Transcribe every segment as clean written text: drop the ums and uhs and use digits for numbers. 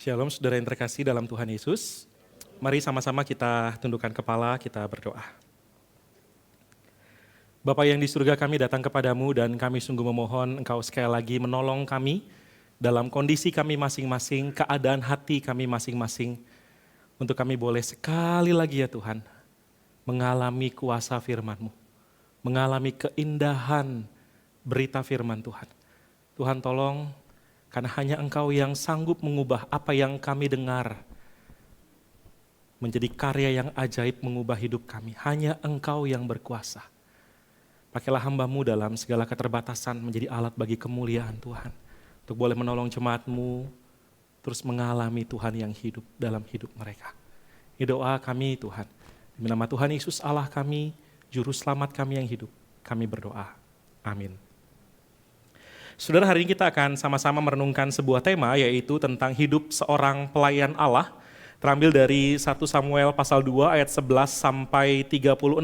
Shalom saudara yang terkasih dalam Tuhan Yesus. Mari sama-sama kita tundukkan kepala, kita berdoa. Bapa yang di surga, kami datang kepadamu dan kami sungguh memohon Engkau sekali lagi menolong kami dalam kondisi kami masing-masing, keadaan hati kami masing-masing. Untuk kami boleh sekali lagi ya Tuhan, mengalami kuasa firman-Mu, mengalami keindahan berita firman Tuhan. Tuhan tolong, karena hanya Engkau yang sanggup mengubah apa yang kami dengar menjadi karya yang ajaib mengubah hidup kami. Hanya Engkau yang berkuasa. Pakailah hamba-Mu dalam segala keterbatasan menjadi alat bagi kemuliaan Tuhan. Untuk boleh menolong jemaat-Mu terus mengalami Tuhan yang hidup dalam hidup mereka. Ini doa kami Tuhan. Demi nama Tuhan Yesus Allah kami, Juru Selamat kami yang hidup. Kami berdoa. Amin. Saudara, hari ini kita akan sama-sama merenungkan sebuah tema, yaitu tentang hidup seorang pelayan Allah, terambil dari 1 Samuel pasal 2 ayat 11 sampai 36.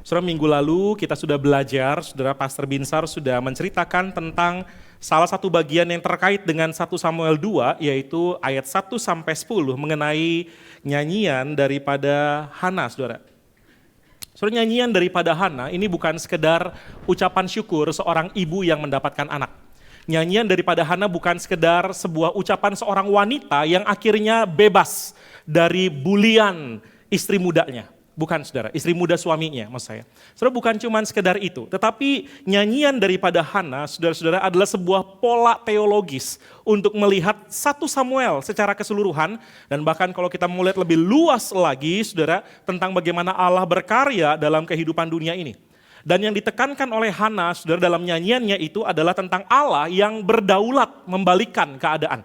Saudara, minggu lalu kita sudah belajar, saudara Pastor Binsar sudah menceritakan tentang salah satu bagian yang terkait dengan 1 Samuel 2, yaitu ayat 1 sampai 10, mengenai nyanyian daripada Hana, saudara. Saudara, nyanyian daripada Hana ini bukan sekedar ucapan syukur seorang ibu yang mendapatkan anak. Nyanyian daripada Hana bukan sekedar sebuah ucapan seorang wanita yang akhirnya bebas dari bulian istri mudanya. Bukan saudara, istri muda suaminya maksud saya. Saudara, bukan cuma sekedar itu. Tetapi nyanyian daripada Hana, saudara-saudara, adalah sebuah pola teologis untuk melihat 1 Samuel secara keseluruhan. Dan bahkan kalau kita mau lihat lebih luas lagi, saudara, tentang bagaimana Allah berkarya dalam kehidupan dunia ini. Dan yang ditekankan oleh Hana, saudara, dalam nyanyiannya itu adalah tentang Allah yang berdaulat membalikkan keadaan.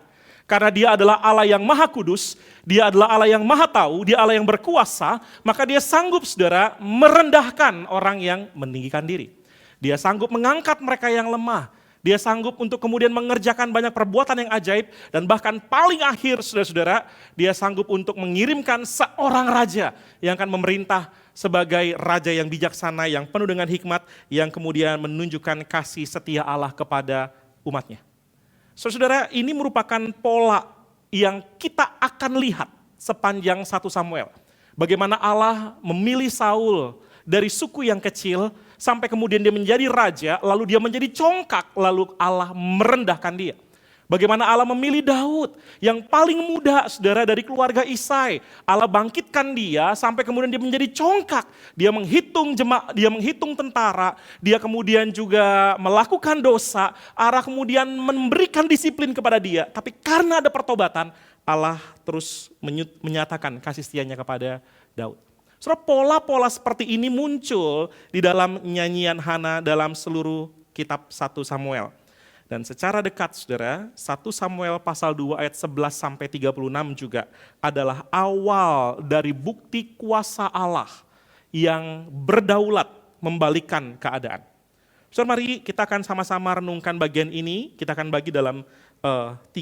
Karena dia adalah Allah yang maha kudus, dia adalah Allah yang maha tahu, dia Allah yang berkuasa, maka dia sanggup saudara merendahkan orang yang meninggikan diri. Dia sanggup mengangkat mereka yang lemah, dia sanggup untuk kemudian mengerjakan banyak perbuatan yang ajaib, dan bahkan paling akhir saudara-saudara, dia sanggup untuk mengirimkan seorang raja yang akan memerintah sebagai raja yang bijaksana, yang penuh dengan hikmat, yang kemudian menunjukkan kasih setia Allah kepada umatnya. Saudara, ini merupakan pola yang kita akan lihat sepanjang 1 Samuel. Bagaimana Allah memilih Saul dari suku yang kecil sampai kemudian dia menjadi raja, lalu dia menjadi congkak, lalu Allah merendahkan dia. Bagaimana Allah memilih Daud yang paling muda saudara dari keluarga Isai. Allah bangkitkan dia sampai kemudian dia menjadi congkak. Dia menghitung jemaat, dia menghitung tentara, dia kemudian juga melakukan dosa. Allah kemudian memberikan disiplin kepada dia. Tapi karena ada pertobatan, Allah terus menyatakan kasih setianya kepada Daud. Saudara, pola-pola seperti ini muncul di dalam nyanyian Hana dalam seluruh kitab 1 Samuel. Dan secara dekat saudara, 1 Samuel pasal 2 ayat 11 sampai 36 juga adalah awal dari bukti kuasa Allah yang berdaulat membalikkan keadaan. Saudara, mari kita akan sama-sama renungkan bagian ini, kita akan bagi dalam 3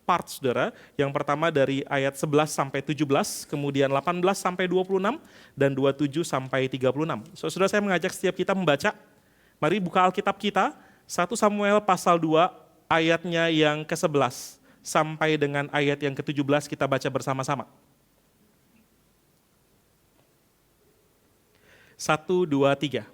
part saudara. Yang pertama dari ayat 11 sampai 17, kemudian 18 sampai 26, dan 27 sampai 36. Saudara, saya mengajak setiap kita membaca, mari buka Alkitab kita, 1 Samuel pasal 2 ayatnya yang ke-11 sampai dengan ayat yang ke-17 kita baca bersama-sama. 1, 2, 3.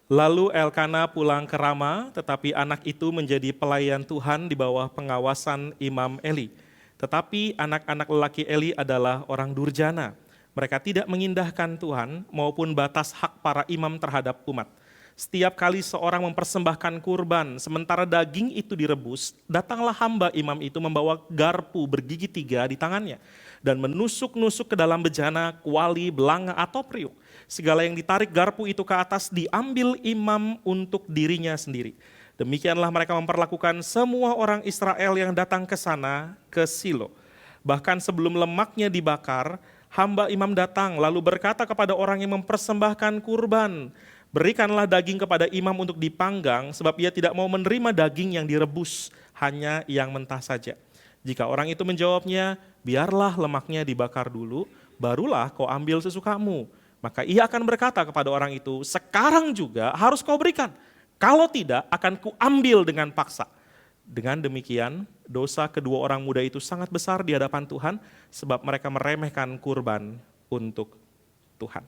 Lalu Elkana pulang ke Rama, tetapi anak itu menjadi pelayan Tuhan di bawah pengawasan Imam Eli. Tetapi anak-anak lelaki Eli adalah orang durjana. Mereka tidak mengindahkan Tuhan maupun batas hak para imam terhadap umat. Setiap kali seorang mempersembahkan kurban, sementara daging itu direbus, datanglah hamba imam itu membawa garpu bergigi 3 di tangannya, dan menusuk-nusuk ke dalam bejana, kuali, belanga, atau periuk. Segala yang ditarik garpu itu ke atas diambil imam untuk dirinya sendiri. Demikianlah mereka memperlakukan semua orang Israel yang datang ke sana, ke Silo. Bahkan sebelum lemaknya dibakar, hamba imam datang lalu berkata kepada orang yang mempersembahkan kurban, berikanlah daging kepada imam untuk dipanggang, sebab ia tidak mau menerima daging yang direbus, hanya yang mentah saja. Jika orang itu menjawabnya, biarlah lemaknya dibakar dulu, barulah kau ambil sesukamu. Maka ia akan berkata kepada orang itu, sekarang juga harus kau berikan. Kalau tidak, akan kuambil dengan paksa. Dengan demikian, dosa kedua orang muda itu sangat besar di hadapan Tuhan sebab mereka meremehkan kurban untuk Tuhan.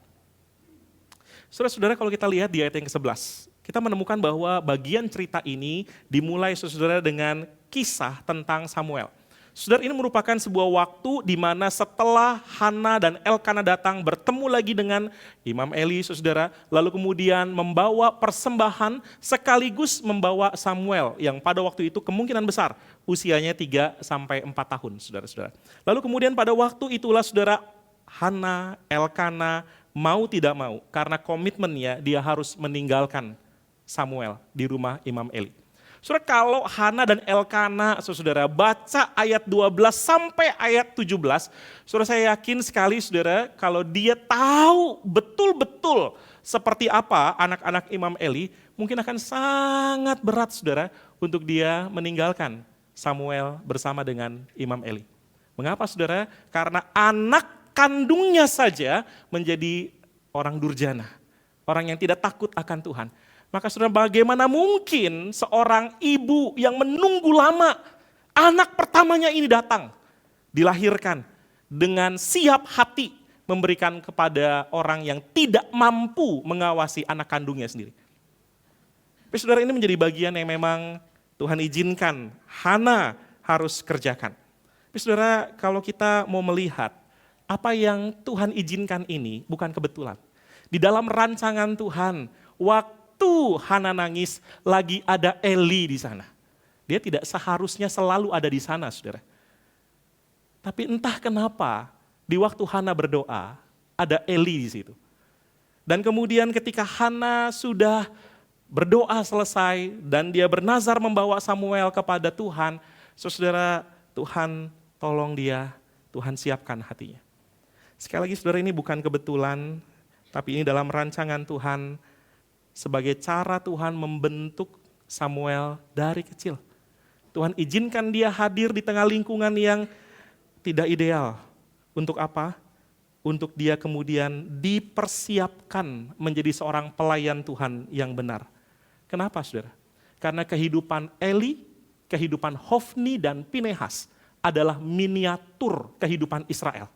Saudara-saudara, kalau kita lihat di ayat yang ke-11, kita menemukan bahwa bagian cerita ini dimulai saudara dengan kisah tentang Samuel. Saudara, ini merupakan sebuah waktu di mana setelah Hana dan Elkana datang bertemu lagi dengan Imam Eli, saudara, lalu kemudian membawa persembahan sekaligus membawa Samuel yang pada waktu itu kemungkinan besar usianya 3 sampai 4 tahun, saudara-saudara. Lalu kemudian pada waktu itulah saudara Hana, Elkana mau tidak mau karena komitmennya dia harus meninggalkan Samuel di rumah Imam Eli. Saudara, kalau Hana dan Elkana, saudara, baca ayat 12 sampai ayat 17, saudara, saya yakin sekali saudara, kalau dia tahu betul-betul seperti apa anak-anak Imam Eli, mungkin akan sangat berat saudara untuk dia meninggalkan Samuel bersama dengan Imam Eli. Mengapa saudara? Karena anak kandungnya saja menjadi orang durjana, orang yang tidak takut akan Tuhan. Maka saudara, bagaimana mungkin seorang ibu yang menunggu lama anak pertamanya ini datang, dilahirkan dengan siap hati memberikan kepada orang yang tidak mampu mengawasi anak kandungnya sendiri. Tapi saudara, ini menjadi bagian yang memang Tuhan izinkan Hana harus kerjakan. Tapi saudara, kalau kita mau melihat apa yang Tuhan izinkan ini bukan kebetulan. Di dalam rancangan Tuhan, waktu Hana nangis, lagi ada Eli di sana. Dia tidak seharusnya selalu ada di sana, saudara. Tapi entah kenapa, di waktu Hana berdoa, ada Eli di situ. Dan kemudian ketika Hana sudah berdoa selesai, dan dia bernazar membawa Samuel kepada Tuhan, saudara, Tuhan tolong dia, Tuhan siapkan hatinya. Sekali lagi saudara, ini bukan kebetulan, tapi ini dalam rancangan Tuhan, sebagai cara Tuhan membentuk Samuel dari kecil. Tuhan izinkan dia hadir di tengah lingkungan yang tidak ideal. Untuk apa? Untuk dia kemudian dipersiapkan menjadi seorang pelayan Tuhan yang benar. Kenapa saudara? Karena kehidupan Eli, kehidupan Hofni dan Pinehas adalah miniatur kehidupan Israel.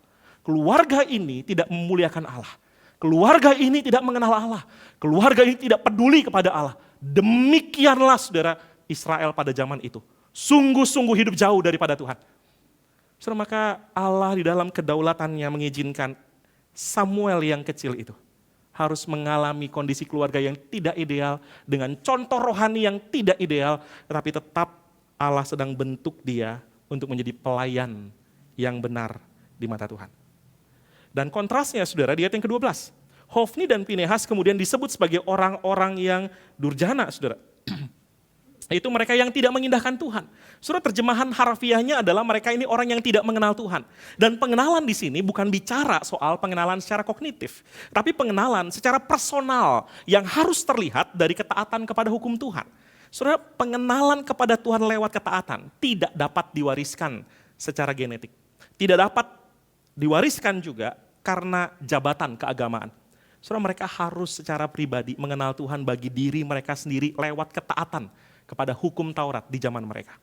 Keluarga ini tidak memuliakan Allah. Keluarga ini tidak mengenal Allah. Keluarga ini tidak peduli kepada Allah. Demikianlah saudara Israel pada zaman itu. Sungguh-sungguh hidup jauh daripada Tuhan. Saudara, maka Allah di dalam kedaulatannya mengizinkan Samuel yang kecil itu harus mengalami kondisi keluarga yang tidak ideal, dengan contoh rohani yang tidak ideal, tetapi tetap Allah sedang bentuk dia untuk menjadi pelayan yang benar di mata Tuhan. Dan kontrasnya saudara, di ayat yang ke-12, Hofni dan Pinehas kemudian disebut sebagai orang-orang yang durjana, saudara. Itu mereka yang tidak mengindahkan Tuhan. Saudara, terjemahan harfiahnya adalah mereka ini orang yang tidak mengenal Tuhan. Dan pengenalan di sini bukan bicara soal pengenalan secara kognitif, tapi pengenalan secara personal yang harus terlihat dari ketaatan kepada hukum Tuhan. Saudara, pengenalan kepada Tuhan lewat ketaatan tidak dapat diwariskan secara genetik. Tidak dapat diwariskan juga karena jabatan keagamaan. Saudara, mereka harus secara pribadi mengenal Tuhan bagi diri mereka sendiri lewat ketaatan kepada hukum Taurat di zaman mereka.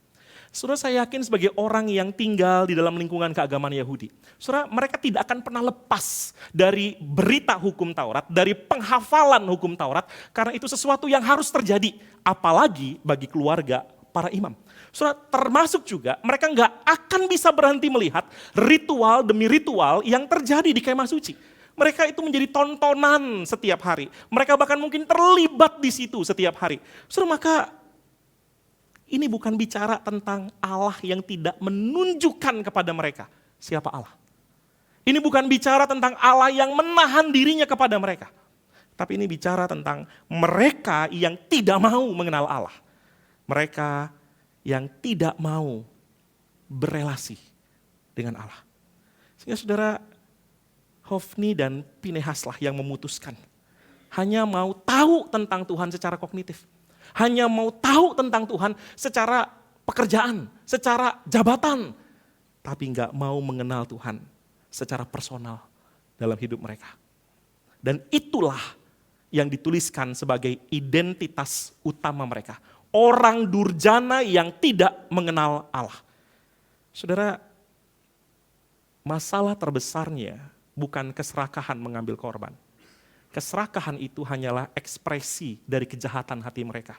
Saudara, saya yakin sebagai orang yang tinggal di dalam lingkungan keagamaan Yahudi, saudara, mereka tidak akan pernah lepas dari berita hukum Taurat, dari penghafalan hukum Taurat, karena itu sesuatu yang harus terjadi, apalagi bagi keluarga para imam. Saudara, termasuk juga mereka nggak akan bisa berhenti melihat ritual demi ritual yang terjadi di kemah suci. Mereka itu menjadi tontonan setiap hari. Mereka bahkan mungkin terlibat di situ setiap hari. Saudara, maka ini bukan bicara tentang Allah yang tidak menunjukkan kepada mereka siapa Allah. Ini bukan bicara tentang Allah yang menahan dirinya kepada mereka. Tapi ini bicara tentang mereka yang tidak mau mengenal Allah. Mereka yang tidak mau berelasi dengan Allah. Sehingga saudara, Hofni dan Pinehaslah yang memutuskan. Hanya mau tahu tentang Tuhan secara kognitif. Hanya mau tahu tentang Tuhan secara pekerjaan, secara jabatan. Tapi enggak mau mengenal Tuhan secara personal dalam hidup mereka. Dan itulah yang dituliskan sebagai identitas utama mereka. Orang durjana yang tidak mengenal Allah. Saudara, masalah terbesarnya bukan keserakahan mengambil korban. Keserakahan itu hanyalah ekspresi dari kejahatan hati mereka.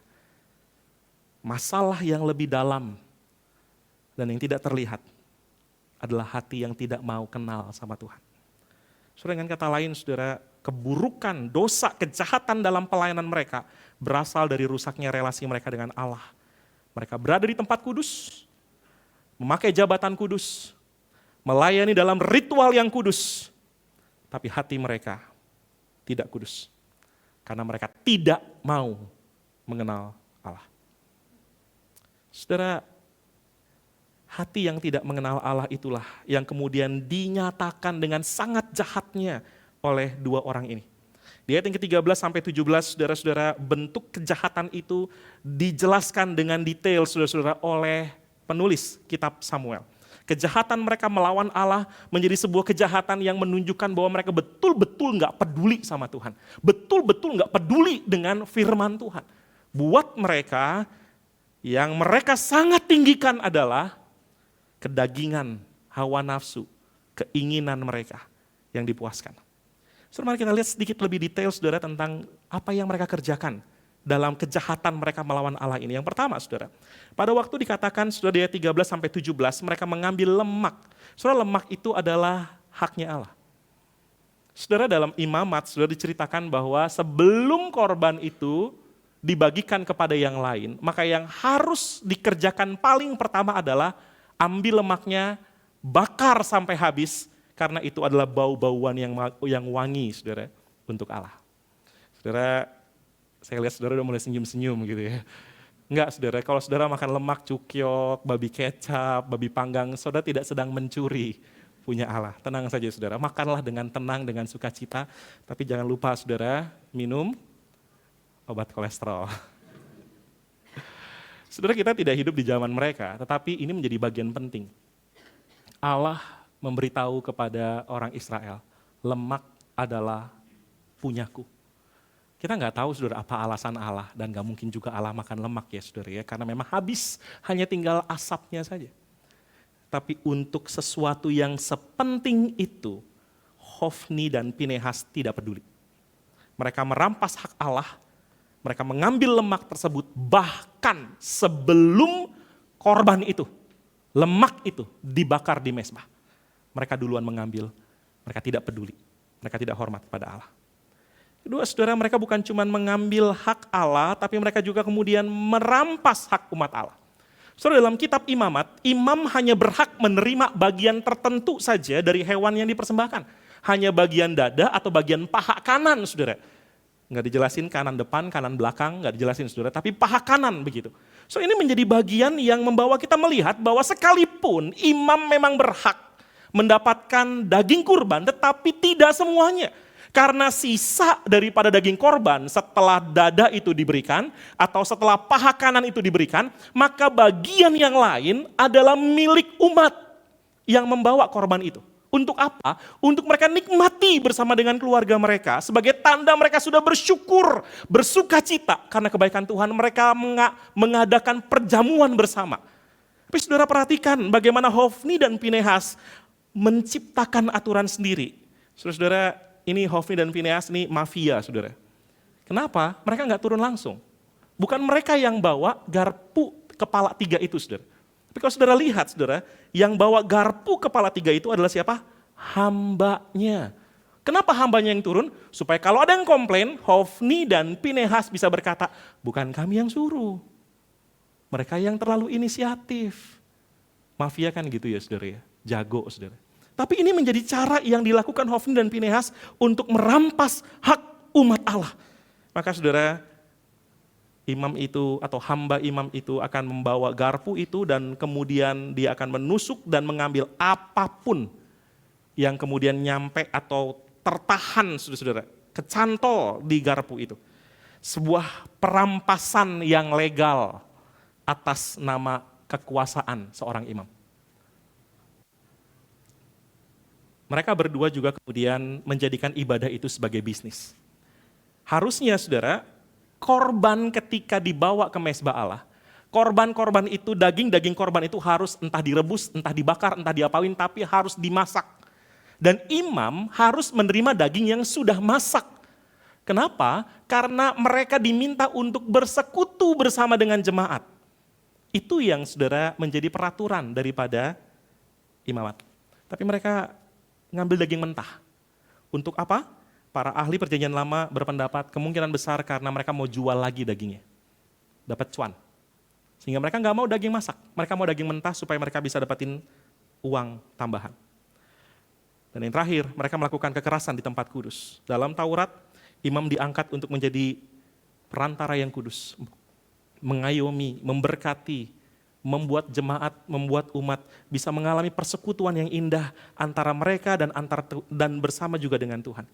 Masalah yang lebih dalam dan yang tidak terlihat adalah hati yang tidak mau kenal sama Tuhan. Saudara, dengan kata lain, saudara, keburukan, dosa, kejahatan dalam pelayanan mereka berasal dari rusaknya relasi mereka dengan Allah. Mereka berada di tempat kudus, memakai jabatan kudus, melayani dalam ritual yang kudus, tapi hati mereka tidak kudus. Karena mereka tidak mau mengenal Allah. Saudara, hati yang tidak mengenal Allah itulah yang kemudian dinyatakan dengan sangat jahatnya oleh dua orang ini. Di ayat yang ke-13 sampai 17, saudara-saudara, bentuk kejahatan itu dijelaskan dengan detail, saudara-saudara, oleh penulis kitab Samuel. Kejahatan mereka melawan Allah menjadi sebuah kejahatan yang menunjukkan bahwa mereka betul-betul gak peduli sama Tuhan. Betul-betul gak peduli dengan firman Tuhan. Buat mereka, yang mereka sangat tinggikan adalah kedagingan, hawa nafsu, keinginan mereka yang dipuaskan. Saudara, mari kita lihat sedikit lebih detail, saudara, tentang apa yang mereka kerjakan dalam kejahatan mereka melawan Allah ini. Yang pertama, saudara, pada waktu dikatakan, saudara, di ayat 13 sampai 17, mereka mengambil lemak. Saudara, lemak itu adalah haknya Allah. Saudara, dalam imamat, saudara, diceritakan bahwa sebelum korban itu dibagikan kepada yang lain, maka yang harus dikerjakan paling pertama adalah ambil lemaknya, bakar sampai habis, karena itu adalah bau-bauan yang wangi, saudara, untuk Allah. Saudara, saya lihat saudara udah mulai senyum-senyum gitu ya. Enggak, saudara, kalau saudara makan lemak, cukyok, babi kecap, babi panggang, saudara tidak sedang mencuri punya Allah. Tenang saja, saudara, makanlah dengan tenang, dengan sukacita, tapi jangan lupa, saudara, minum obat kolesterol. Saudara, kita tidak hidup di zaman mereka, tetapi ini menjadi bagian penting. Allah memberitahu kepada orang Israel, lemak adalah punyaku. Kita nggak tahu, saudara, apa alasan Allah, dan nggak mungkin juga Allah makan lemak ya, saudara, ya, karena memang habis, hanya tinggal asapnya saja. Tapi untuk sesuatu yang sepenting itu, Hofni dan Pinehas tidak peduli. Mereka merampas hak Allah, mereka mengambil lemak tersebut, bahkan sebelum korban itu, lemak itu dibakar di mezbah. Mereka duluan mengambil, mereka tidak peduli, mereka tidak hormat pada Allah. Kedua, saudara, mereka bukan cuma mengambil hak Allah, tapi mereka juga kemudian merampas hak umat Allah. Saudara, dalam kitab imamat, imam hanya berhak menerima bagian tertentu saja dari hewan yang dipersembahkan. Hanya bagian dada atau bagian paha kanan, saudara. Nggak dijelasin kanan depan, kanan belakang, nggak dijelasin, saudara, tapi paha kanan begitu. So, ini menjadi bagian yang membawa kita melihat bahwa sekalipun imam memang berhak mendapatkan daging kurban, tetapi tidak semuanya. Karena sisa daripada daging korban setelah dada itu diberikan, atau setelah paha kanan itu diberikan, maka bagian yang lain adalah milik umat yang membawa korban itu. Untuk apa? Untuk mereka nikmati bersama dengan keluarga mereka, sebagai tanda mereka sudah bersyukur, bersuka cita, karena kebaikan Tuhan mereka mengadakan perjamuan bersama. Tapi saudara perhatikan bagaimana Hofni dan Pinehas menciptakan aturan sendiri. Saudara, ini Hofni dan Pinehas ini mafia, saudara. Kenapa? Mereka nggak turun langsung. Bukan mereka yang bawa garpu kepala 3 itu, saudara. Tapi kalau saudara lihat, saudara, yang bawa garpu kepala 3 itu adalah siapa? Hambanya. Kenapa hambanya yang turun? Supaya kalau ada yang komplain, Hofni dan Pinehas bisa berkata, bukan kami yang suruh. Mereka yang terlalu inisiatif. Mafia kan gitu ya, saudara ya. Jago, saudara. Tapi ini menjadi cara yang dilakukan Hofni dan Pinehas untuk merampas hak umat Allah. Maka saudara, imam itu atau hamba imam itu akan membawa garpu itu dan kemudian dia akan menusuk dan mengambil apapun yang kemudian nyampe atau tertahan, saudara-saudara, kecantol di garpu itu. Sebuah perampasan yang legal atas nama kekuasaan seorang imam. Mereka berdua juga kemudian menjadikan ibadah itu sebagai bisnis. Harusnya, saudara, korban ketika dibawa ke mezbah Allah, korban-korban itu, daging-daging korban itu harus entah direbus, entah dibakar, entah diapain, tapi harus dimasak. Dan imam harus menerima daging yang sudah masak. Kenapa? Karena mereka diminta untuk bersekutu bersama dengan jemaat. Itu yang saudara menjadi peraturan daripada imamat. Tapi mereka ngambil daging mentah. Untuk apa? Para ahli perjanjian lama berpendapat kemungkinan besar karena mereka mau jual lagi dagingnya. Dapat cuan. Sehingga mereka nggak mau daging masak. Mereka mau daging mentah supaya mereka bisa dapatin uang tambahan. Dan yang terakhir, mereka melakukan kekerasan di tempat kudus. Dalam Taurat, imam diangkat untuk menjadi perantara yang kudus. Mengayomi, memberkati, membuat jemaat, membuat umat bisa mengalami persekutuan yang indah antara mereka dan bersama juga dengan Tuhan.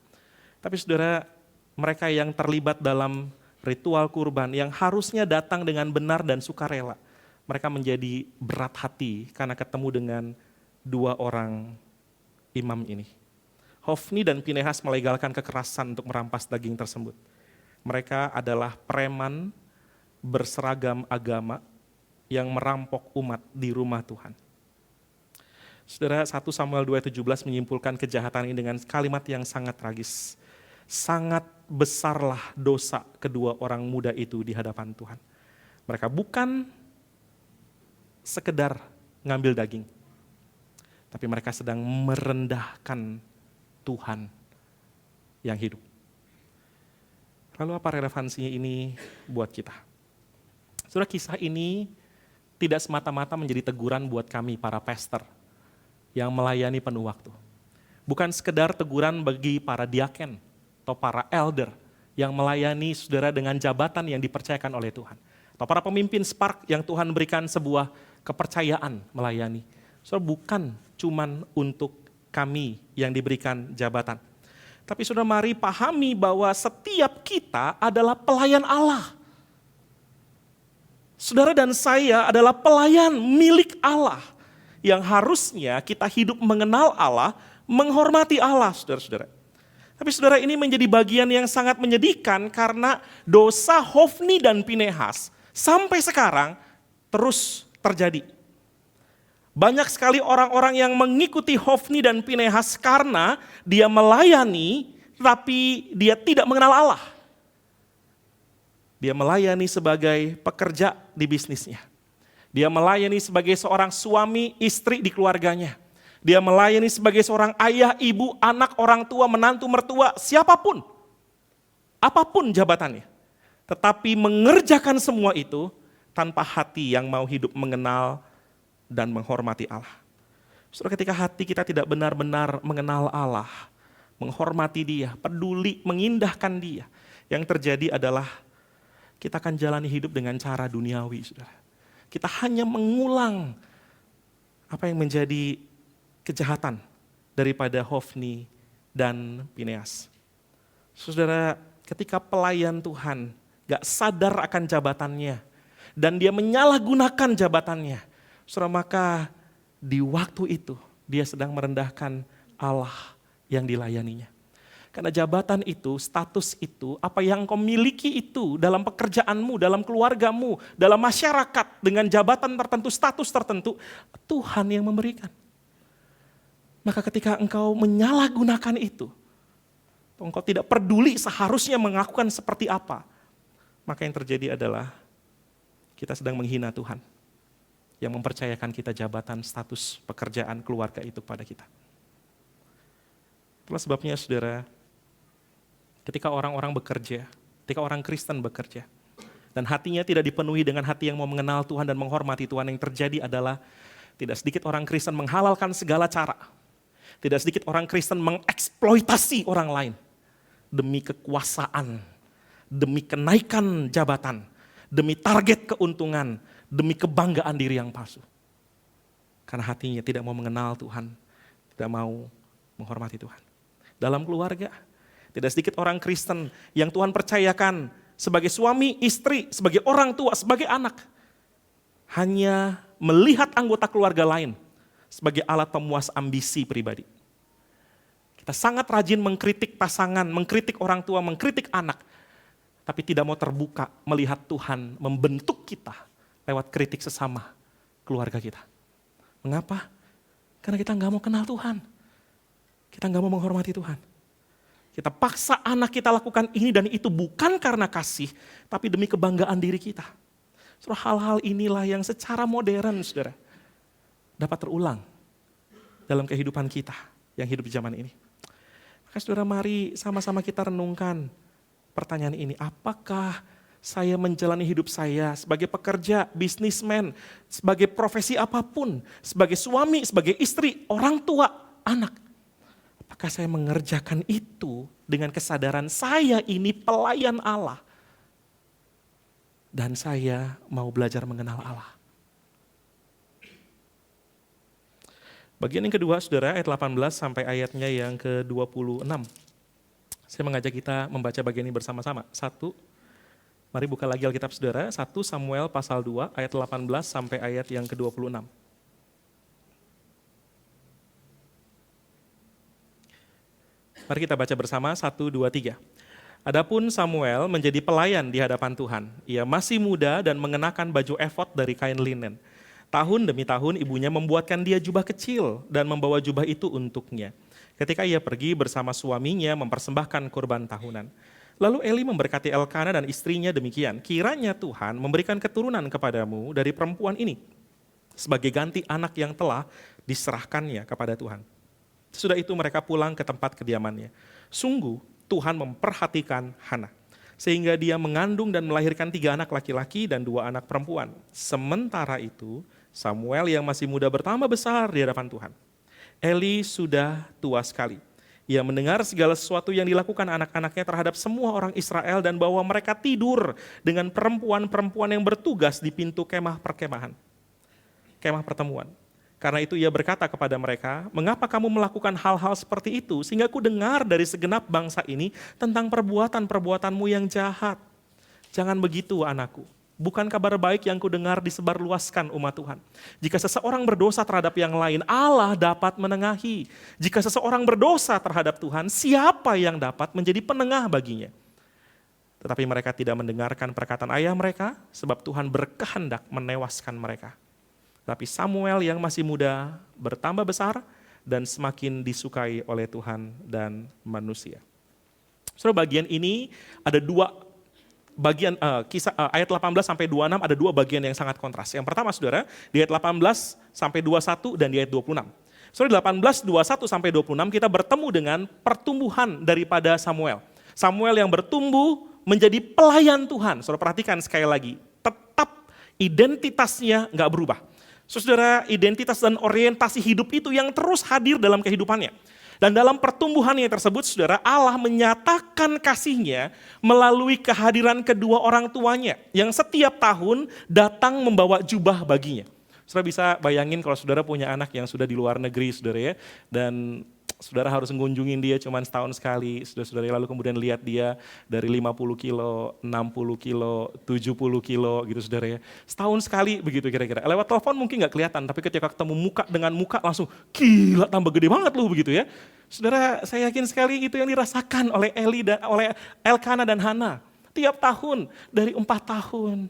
Tapi saudara, mereka yang terlibat dalam ritual kurban yang harusnya datang dengan benar dan sukarela, mereka menjadi berat hati karena ketemu dengan dua orang imam ini. Hofni dan Pinehas melegalkan kekerasan untuk merampas daging tersebut. Mereka adalah preman berseragam agama yang merampok umat di rumah Tuhan. Saudara, 1 Samuel 2:17 menyimpulkan kejahatan ini dengan kalimat yang sangat tragis. Sangat besarlah dosa kedua orang muda itu di hadapan Tuhan. Mereka bukan sekedar ngambil daging, tapi mereka sedang merendahkan Tuhan yang hidup. Lalu apa relevansinya ini buat kita? Saudara, kisah ini tidak semata-mata menjadi teguran buat kami para pastor yang melayani penuh waktu. Bukan sekedar teguran bagi para diaken atau para elder yang melayani saudara dengan jabatan yang dipercayakan oleh Tuhan. Atau para pemimpin Spark yang Tuhan berikan sebuah kepercayaan melayani. Saudara, bukan cuman untuk kami yang diberikan jabatan. Tapi saudara, mari pahami bahwa setiap kita adalah pelayan Allah. Saudara dan saya adalah pelayan milik Allah. Yang harusnya kita hidup mengenal Allah, menghormati Allah, saudara-saudara. Tapi saudara, ini menjadi bagian yang sangat menyedihkan karena dosa Hofni dan Pinehas sampai sekarang terus terjadi. Banyak sekali orang-orang yang mengikuti Hofni dan Pinehas karena dia melayani tapi dia tidak mengenal Allah. Dia melayani sebagai pekerja di bisnisnya. Dia melayani sebagai seorang suami, istri di keluarganya. Dia melayani sebagai seorang ayah, ibu, anak, orang tua, menantu, mertua, siapapun. Apapun jabatannya. Tetapi mengerjakan semua itu tanpa hati yang mau hidup mengenal dan menghormati Allah. Saudara, ketika hati kita tidak benar-benar mengenal Allah, menghormati Dia, peduli, mengindahkan Dia, yang terjadi adalah kita akan jalani hidup dengan cara duniawi, saudara. Kita hanya mengulang apa yang menjadi kejahatan daripada Hofni dan Pinehas. Saudara, ketika pelayan Tuhan gak sadar akan jabatannya dan dia menyalahgunakan jabatannya, saudara, maka di waktu itu dia sedang merendahkan Allah yang dilayaninya. Karena jabatan itu, status itu, apa yang kau miliki itu dalam pekerjaanmu, dalam keluargamu, dalam masyarakat dengan jabatan tertentu, status tertentu, Tuhan yang memberikan. Maka ketika engkau menyalahgunakan itu, engkau tidak peduli seharusnya melakukan seperti apa, maka yang terjadi adalah kita sedang menghina Tuhan yang mempercayakan kita jabatan, status, pekerjaan, keluarga itu pada kita. Itulah sebabnya saudara, ketika orang-orang bekerja, ketika orang Kristen bekerja, dan hatinya tidak dipenuhi dengan hati yang mau mengenal Tuhan dan menghormati Tuhan, yang terjadi adalah tidak sedikit orang Kristen menghalalkan segala cara. Tidak sedikit orang Kristen mengeksploitasi orang lain demi kekuasaan, demi kenaikan jabatan, demi target keuntungan, demi kebanggaan diri yang palsu. Karena hatinya tidak mau mengenal Tuhan, tidak mau menghormati Tuhan. Dalam keluarga, tidak sedikit orang Kristen yang Tuhan percayakan sebagai suami, istri, sebagai orang tua, sebagai anak, hanya melihat anggota keluarga lain sebagai alat pemuas ambisi pribadi. Kita sangat rajin mengkritik pasangan, mengkritik orang tua, mengkritik anak. tapi tidak mau terbuka melihat Tuhan membentuk kita lewat kritik sesama keluarga kita. Mengapa? Karena kita nggak mau kenal Tuhan. Kita nggak mau menghormati Tuhan. Kita paksa anak kita lakukan ini dan itu bukan karena kasih, tapi demi kebanggaan diri kita. Saudara, hal-hal inilah yang secara modern, saudara, dapat terulang dalam kehidupan kita yang hidup di zaman ini. Maka saudara, mari sama-sama kita renungkan pertanyaan ini. Apakah saya menjalani hidup saya sebagai pekerja, bisnismen, sebagai profesi apapun, sebagai suami, sebagai istri, orang tua, anak. Apakah saya mengerjakan itu dengan kesadaran saya ini pelayan Allah. Dan saya mau belajar mengenal Allah. Bagian yang kedua, saudara, ayat 18 sampai ayatnya yang ke-26. Saya mengajak kita membaca bagian ini bersama-sama. 1, mari buka lagi Alkitab saudara, 1 Samuel pasal 2 ayat 18 sampai ayat yang ke-26. Mari kita baca bersama, 1, 2, 3. Adapun Samuel menjadi pelayan di hadapan Tuhan. Ia masih muda dan mengenakan baju efod dari kain linen. Tahun demi tahun ibunya membuatkan dia jubah kecil dan membawa jubah itu untuknya. Ketika ia pergi bersama suaminya mempersembahkan kurban tahunan. Lalu Eli memberkati Elkana dan istrinya demikian. Kiranya Tuhan memberikan keturunan kepadamu dari perempuan ini. Sebagai ganti anak yang telah diserahkannya kepada Tuhan. Sesudah itu mereka pulang ke tempat kediamannya. Sungguh Tuhan memperhatikan Hana. Sehingga dia mengandung dan melahirkan 3 anak laki-laki dan 2 anak perempuan. Sementara itu Samuel yang masih muda bertambah besar di hadapan Tuhan. Eli sudah tua sekali. Ia mendengar segala sesuatu yang dilakukan anak-anaknya terhadap semua orang Israel dan bahwa mereka tidur dengan perempuan-perempuan yang bertugas di pintu kemah perkemahan. Kemah pertemuan. Karena itu ia berkata kepada mereka, mengapa kamu melakukan hal-hal seperti itu sehingga ku dengar dari segenap bangsa ini tentang perbuatan-perbuatanmu yang jahat. Jangan begitu anakku. Bukan kabar baik yang ku dengar disebarluaskan umat Tuhan. Jika seseorang berdosa terhadap yang lain, Allah dapat menengahi. Jika seseorang berdosa terhadap Tuhan, siapa yang dapat menjadi penengah baginya? Tetapi mereka tidak mendengarkan perkataan ayah mereka, sebab Tuhan berkehendak menewaskan mereka. Tapi Samuel yang masih muda bertambah besar dan semakin disukai oleh Tuhan dan manusia. Saudara, bagian ini ada 2 bagian kisah ayat 18 sampai 26 ada 2 bagian yang sangat kontras. Yang pertama saudara, di ayat 18 sampai 21 dan di ayat 26. Saudara, di 18, 21 sampai 26 kita bertemu dengan pertumbuhan daripada Samuel. Samuel yang bertumbuh menjadi pelayan Tuhan. Saudara perhatikan sekali lagi, tetap identitasnya nggak berubah. Saudara, identitas dan orientasi hidup itu yang terus hadir dalam kehidupannya. Dan dalam pertumbuhannya tersebut, saudara, Allah menyatakan kasih-Nya melalui kehadiran kedua orang tuanya yang setiap tahun datang membawa jubah baginya. Saudara bisa bayangin kalau saudara punya anak yang sudah di luar negeri, saudara ya, dan saudara harus mengunjungin dia cuma setahun sekali, saudara-saudara, lalu kemudian lihat dia dari 50 kilo, 60 kilo, 70 kilo gitu saudara ya. Setahun sekali begitu kira-kira. Lewat telepon mungkin gak kelihatan, tapi ketika ketemu muka dengan muka langsung gila tambah gede banget loh begitu ya. Saudara, saya yakin sekali itu yang dirasakan oleh Eli dan oleh Elkana dan Hana. Tiap tahun dari 4 tahun,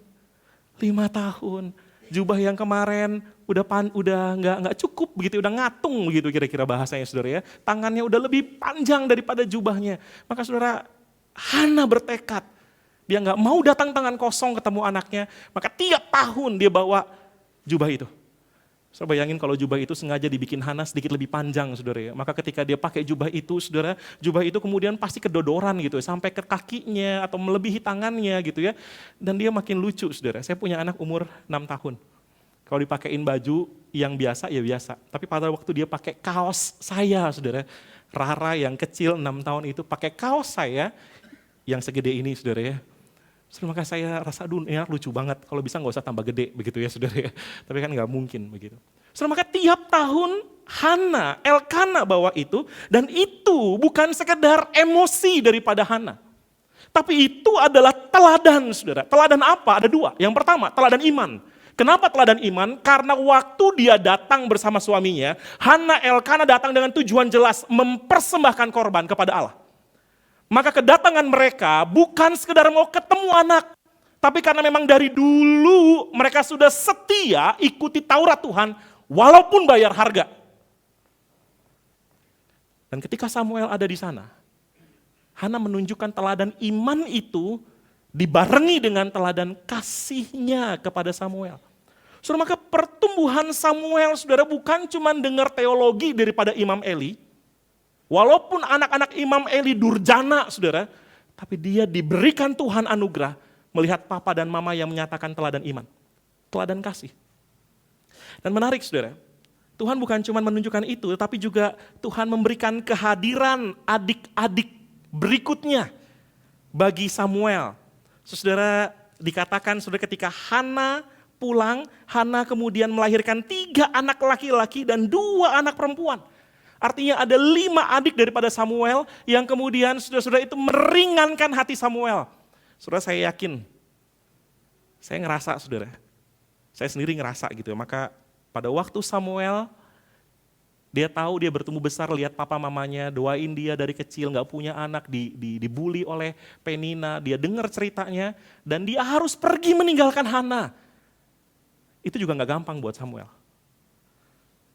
5 tahun, jubah yang kemarin udah nggak cukup begitu, udah ngatung begitu kira-kira bahasanya saudara ya. Tangannya udah lebih panjang daripada jubahnya. Maka saudara, Hana bertekad, dia nggak mau datang tangan kosong ketemu anaknya, maka tiap tahun dia bawa jubah itu. Saudara bayangin kalau jubah itu sengaja dibikin Hana sedikit lebih panjang saudara ya. Maka ketika dia pakai jubah itu saudara, jubah itu kemudian pasti kedodoran gitu ya, sampai ke kakinya atau melebihi tangannya gitu ya. Dan dia makin lucu saudara. Saya punya anak umur 6 tahun. Kalau dipakein baju yang biasa ya biasa. Tapi pada waktu dia pakai kaos saya saudara, Rara yang kecil 6 tahun itu pakai kaos saya yang segede ini saudara ya. Saudara, maka saya rasa aduh ini lucu banget, kalau bisa gak usah tambah gede begitu ya saudara ya. Tapi kan gak mungkin begitu. Saudara, maka tiap tahun Hana, Elkana bawa itu, dan itu bukan sekedar emosi daripada Hana. Tapi itu adalah teladan saudara. Teladan apa? Ada 2. Yang pertama, teladan iman. Kenapa teladan iman? Karena waktu dia datang bersama suaminya, Hana Elkana datang dengan tujuan jelas, mempersembahkan korban kepada Allah. Maka kedatangan mereka bukan sekedar mau ketemu anak, tapi karena memang dari dulu mereka sudah setia ikuti Taurat Tuhan, walaupun bayar harga. Dan ketika Samuel ada di sana, Hana menunjukkan teladan iman itu dibarengi dengan teladan kasihnya kepada Samuel. Saudara, maka pertumbuhan Samuel, saudara, bukan cuma dengar teologi daripada Imam Eli. Walaupun anak-anak Imam Eli durjana, saudara, tapi dia diberikan Tuhan anugerah melihat papa dan mama yang menyatakan teladan iman. Teladan kasih. Dan menarik, saudara, Tuhan bukan cuma menunjukkan itu, tapi juga Tuhan memberikan kehadiran adik-adik berikutnya bagi Samuel. Saudara, dikatakan saudara ketika Hana pulang, Hana kemudian melahirkan 3 anak laki-laki dan 2 anak perempuan. Artinya ada 5 adik daripada Samuel yang kemudian saudara-saudara itu meringankan hati Samuel. Saudara, saya yakin, saya ngerasa saudara, saya sendiri ngerasa gitu ya. Maka pada waktu Samuel, dia tahu dia bertumbuh besar, lihat papa mamanya doain dia dari kecil, gak punya anak, dibully oleh Penina, dia dengar ceritanya, dan dia harus pergi meninggalkan Hana. Itu juga gak gampang buat Samuel.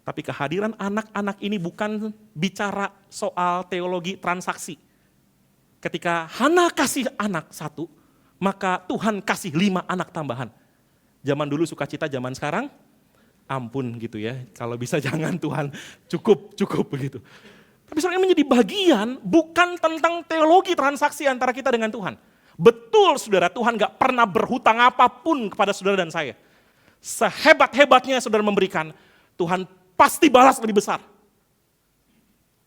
Tapi kehadiran anak-anak ini bukan bicara soal teologi transaksi. Ketika Hana kasih anak 1, maka Tuhan kasih 5 anak tambahan. Zaman dulu sukacita, zaman sekarang ampun gitu ya. Kalau bisa jangan Tuhan, cukup begitu. Tapi sebenarnya menjadi bagian bukan tentang teologi transaksi antara kita dengan Tuhan. Betul saudara, Tuhan gak pernah berhutang apapun kepada saudara dan saya. Sehebat-hebatnya saudara memberikan, Tuhan pasti balas lebih besar.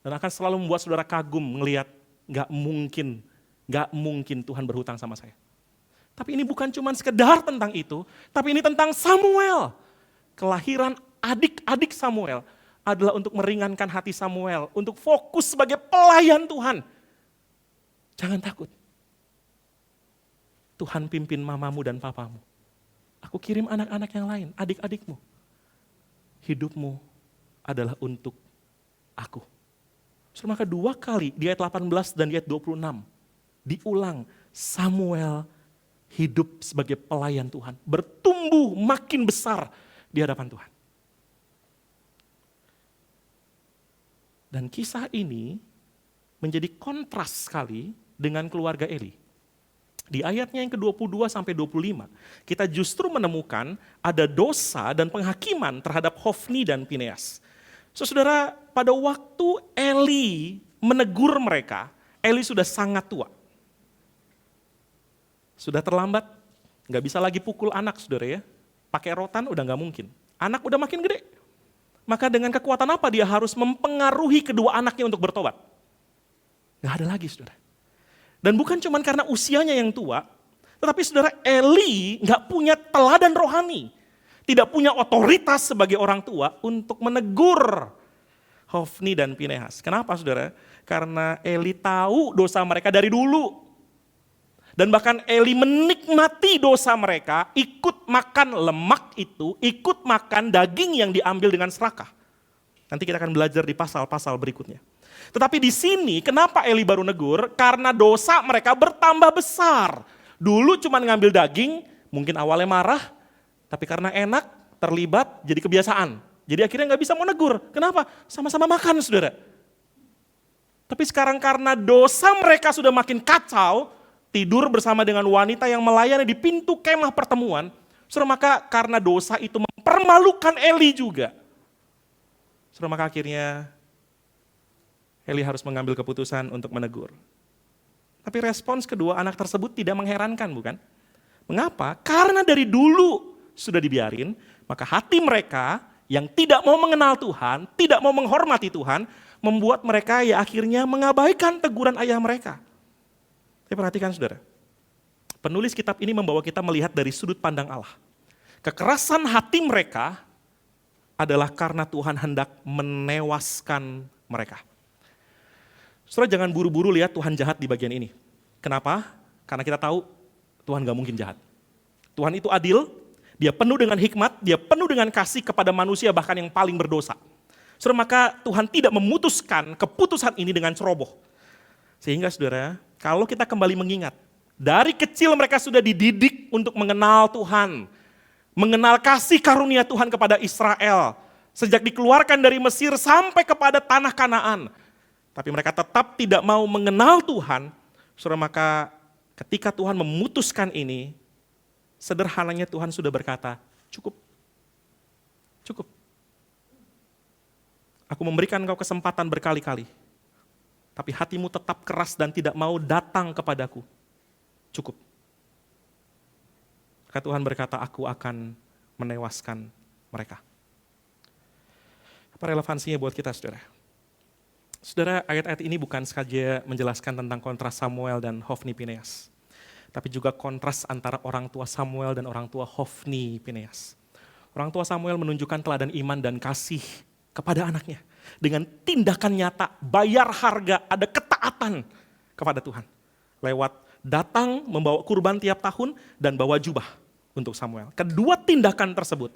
Dan akan selalu membuat saudara kagum melihat gak mungkin Tuhan berhutang sama saya. Tapi ini bukan cuma sekedar tentang itu, tapi ini tentang Samuel. Kelahiran adik-adik Samuel adalah untuk meringankan hati Samuel, untuk fokus sebagai pelayan Tuhan. Jangan takut. Tuhan pimpin mamamu dan papamu. Aku kirim anak-anak yang lain, adik-adikmu. Hidupmu adalah untuk aku. So, maka 2 kali di ayat 18 dan di ayat 26 diulang Samuel hidup sebagai pelayan Tuhan, bertumbuh makin besar di hadapan Tuhan. Dan kisah ini menjadi kontras sekali dengan keluarga Eli. Di ayatnya yang ke-22 sampai 25, kita justru menemukan ada dosa dan penghakiman terhadap Hofni dan Fineas. Saudara, pada waktu Eli menegur mereka, Eli sudah sangat tua. Sudah terlambat, gak bisa lagi pukul anak saudara ya. Pakai rotan udah gak mungkin. Anak udah makin gede. Maka dengan kekuatan apa dia harus mempengaruhi kedua anaknya untuk bertobat? Gak ada lagi saudara. Dan bukan cuma karena usianya yang tua, tetapi saudara Eli gak punya teladan rohani. Tidak punya otoritas sebagai orang tua untuk menegur Hofni dan Pinehas. Kenapa saudara? Karena Eli tahu dosa mereka dari dulu. Dan bahkan Eli menikmati dosa mereka, ikut makan lemak itu, ikut makan daging yang diambil dengan serakah. Nanti kita akan belajar di pasal-pasal berikutnya. Tetapi di sini kenapa Eli baru negur? Karena dosa mereka bertambah besar. Dulu cuma ngambil daging, mungkin awalnya marah, tapi karena enak, terlibat, jadi kebiasaan. Jadi akhirnya gak bisa mau negur. Kenapa? Sama-sama makan saudara. Tapi sekarang karena dosa mereka sudah makin kacau, tidur bersama dengan wanita yang melayani di pintu kemah pertemuan, saudara, maka karena dosa itu mempermalukan Eli juga. Saudara, maka akhirnya Eli harus mengambil keputusan untuk menegur. Tapi respons kedua anak tersebut tidak mengherankan, bukan? Mengapa? Karena dari dulu sudah dibiarin, maka hati mereka yang tidak mau mengenal Tuhan, tidak mau menghormati Tuhan, membuat mereka ya akhirnya mengabaikan teguran ayah mereka. Tapi perhatikan saudara, penulis kitab ini membawa kita melihat dari sudut pandang Allah. Kekerasan hati mereka adalah karena Tuhan hendak menewaskan mereka. Saudara, jangan buru-buru lihat Tuhan jahat di bagian ini. Kenapa? Karena kita tahu Tuhan gak mungkin jahat. Tuhan itu adil, dia penuh dengan hikmat, dia penuh dengan kasih kepada manusia bahkan yang paling berdosa. Saudara, maka Tuhan tidak memutuskan keputusan ini dengan ceroboh. Sehingga saudara, Kalau kita kembali mengingat, dari kecil mereka sudah dididik untuk mengenal Tuhan, mengenal kasih karunia Tuhan kepada Israel, sejak dikeluarkan dari Mesir sampai kepada tanah Kanaan. Tapi mereka tetap tidak mau mengenal Tuhan, saudara, maka ketika Tuhan memutuskan ini, sederhananya Tuhan sudah berkata, cukup. Cukup. Aku memberikan engkau kesempatan berkali-kali, tapi hatimu tetap keras dan tidak mau datang kepadaku. Cukup. Maka Tuhan berkata, aku akan menewaskan mereka. Apa relevansinya buat kita, saudara? Saudara, ayat-ayat ini bukan saja menjelaskan tentang kontras Samuel dan Hofni Pineas, tapi juga kontras antara orang tua Samuel dan orang tua Hofni Pineas. Orang tua Samuel menunjukkan teladan iman dan kasih kepada anaknya. Dengan tindakan nyata, bayar harga, ada ketaatan kepada Tuhan. Lewat datang membawa kurban tiap tahun dan bawa jubah untuk Samuel. Kedua tindakan tersebut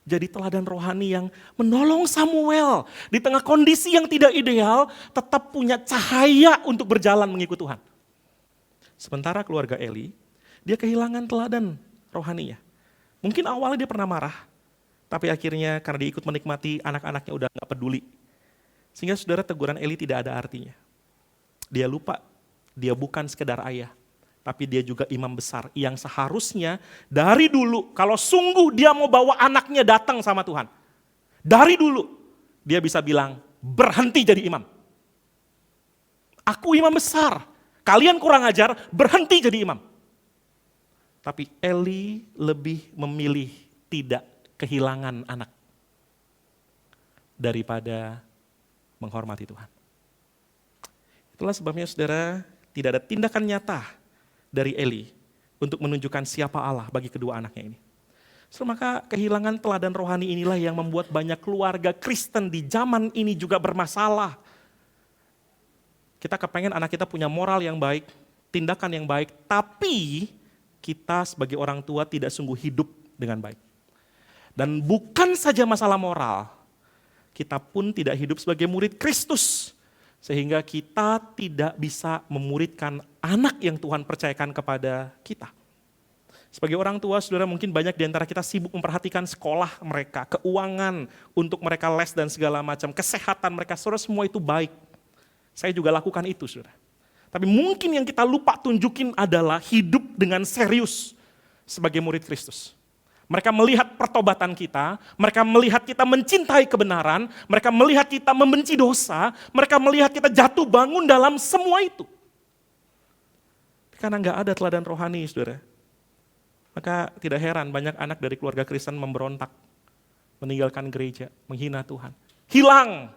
jadi teladan rohani yang menolong Samuel di tengah kondisi yang tidak ideal, tetap punya cahaya untuk berjalan mengikut Tuhan. Sementara keluarga Eli, dia kehilangan teladan rohaninya. Mungkin awalnya dia pernah marah, tapi akhirnya karena dia ikut menikmati, anak-anaknya udah gak peduli. Sehingga saudara, teguran Eli tidak ada artinya. Dia lupa, dia bukan sekedar ayah, tapi dia juga imam besar yang seharusnya dari dulu, kalau sungguh dia mau bawa anaknya datang sama Tuhan, dari dulu dia bisa bilang, berhenti jadi imam. Aku imam besar, kalian kurang ajar, berhenti jadi imam. Tapi Eli lebih memilih tidak kehilangan anak daripada menghormati Tuhan. Itulah sebabnya saudara, tidak ada tindakan nyata dari Eli untuk menunjukkan siapa Allah bagi kedua anaknya ini. Maka kehilangan teladan rohani inilah yang membuat banyak keluarga Kristen di zaman ini juga bermasalah. Kita kepengen anak kita punya moral yang baik, tindakan yang baik, tapi kita sebagai orang tua tidak sungguh hidup dengan baik. Dan bukan saja masalah moral, kita pun tidak hidup sebagai murid Kristus. Sehingga kita tidak bisa memuridkan anak yang Tuhan percayakan kepada kita. Sebagai orang tua, saudara, mungkin banyak di antara kita sibuk memperhatikan sekolah mereka, keuangan untuk mereka les dan segala macam, kesehatan mereka, saudara, semua itu baik. Saya juga lakukan itu, saudara. Tapi mungkin yang kita lupa tunjukin adalah hidup dengan serius sebagai murid Kristus. Mereka melihat pertobatan kita, mereka melihat kita mencintai kebenaran, mereka melihat kita membenci dosa, mereka melihat kita jatuh bangun dalam semua itu. Karena nggak ada teladan rohani, saudara. Maka tidak heran banyak anak dari keluarga Kristen memberontak, meninggalkan gereja, menghina Tuhan. Hilang,